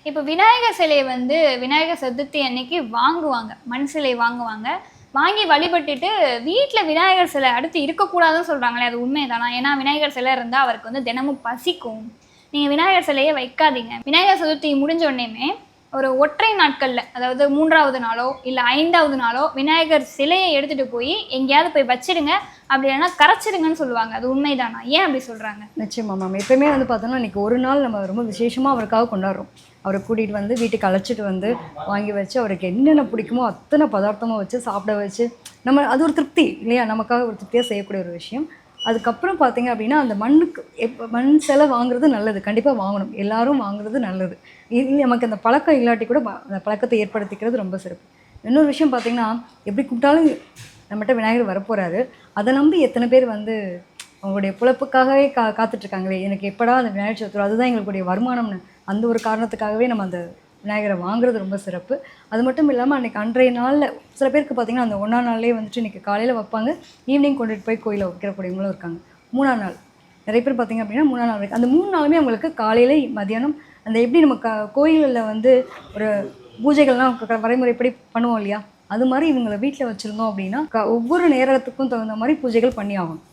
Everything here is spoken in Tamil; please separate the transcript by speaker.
Speaker 1: இப்போ விநாயகர் சிலைய வந்து விநாயகர் சதுர்த்தி அன்னைக்கு வாங்குவாங்க. மண் சிலை வாங்குவாங்க. வாங்கி வழிபட்டுட்டு வீட்ல விநாயகர் சிலை அடுத்து இருக்கக்கூடாதுன்னு சொல்றாங்களே, அது உண்மைதானா? ஏன்னா விநாயகர் சிலை இருந்தா அவருக்கு வந்து தினமும் பசிக்கும். நீங்க விநாயகர் சிலைய வைக்காதீங்க. விநாயகர் சதுர்த்தி முடிஞ்ச உடனேயுமே ஒரு ஒற்றை நாட்கள்ல, அதாவது 3வது நாளோ, இல்ல 5வது நாளோ விநாயகர் சிலைய எடுத்துட்டு போய் எங்கேயாவது போய் வச்சிடுங்க. அப்படி இல்லைன்னா கரைச்சிடுங்கன்னு சொல்லுவாங்க. அது உண்மைதானா? ஏன் அப்படி சொல்றாங்க?
Speaker 2: நிச்சயமா மேம். எப்பயுமே வந்து பார்த்தோம்னா, இன்னைக்கு ஒரு நாள் நம்ம ரொம்ப விசேஷமா அவருக்காக கொண்டாடுறோம். அவர கூட்டிட்டு வந்து வீட்டுக்கு அழைச்சிட்டு வந்து, வாங்கி வச்சு, அவருக்கு என்னென்ன பிடிக்குமோ அத்தனை பதார்த்தமும் வச்சு சாப்பிட வச்சு, நம்ம அது ஒரு திருப்தி இல்லையா? நமக்காக ஒரு திருப்தியா செய்யக்கூடிய ஒரு விஷயம். அதுக்கப்புறம் பார்த்தீங்க அப்படின்னா, அந்த மண்ணுக்கு மண் சிலை வாங்குறது நல்லது. கண்டிப்பா வாங்கணும். எல்லாரும் வாங்குறது நல்லது. நமக்கு அந்த பழக்கம் இல்லாட்டி கூட அந்த பழக்கத்தை ஏற்படுத்திக்கிறது ரொம்ப சிறப்பு. இன்னொரு விஷயம் பார்த்தீங்கன்னா, எப்படி கூப்பிட்டாலும் நம்மட்ட விநாயகர் வரப்போறாரு. அத நம்பி எத்தனை பேர் வந்து அவங்களுடைய பிழைப்புக்காகவே காத்துட்ருக்காங்களே, எனக்கு எப்படா அந்த விநாயகர் சதுர்த்தி வரும், அதுதான் எங்களுடைய வருமானம்னு. அந்த ஒரு காரணத்துக்காகவே நம்ம அந்த விநாயகரை வாங்குறது ரொம்ப சிறப்பு. அது மட்டும் இல்லாமல் அன்றைக்கி அன்றைய நாளில் சில பேருக்கு பார்த்திங்கன்னா, அந்த 1ஆம் நாள்லேயே வந்துட்டு இன்றைக்கி காலையில் வைப்பாங்க, ஈவினிங் கொண்டுட்டு போய் கோயிலில் வைக்கிறக்கூடியவங்களும் இருக்காங்க. 3ஆம் நாள் நிறைய பேர் பார்த்திங்க அப்படின்னா 3ஆம் நாள் வரைக்கும் அந்த 3 நாளுமே அவங்களுக்கு காலையில் மதியானம் அந்த எப்படி நம்ம கோயிலில் வந்து ஒரு பூஜைகள்லாம் வரைமுறைப்படி பண்ணுவோம் இல்லையா? அது மாதிரி இவங்களை வீட்டில் வச்சுருந்தோம் அப்படின்னா ஒவ்வொரு நேரத்துக்கும் தகுந்த மாதிரி பூஜைகள் பண்ணி ஆகணும்.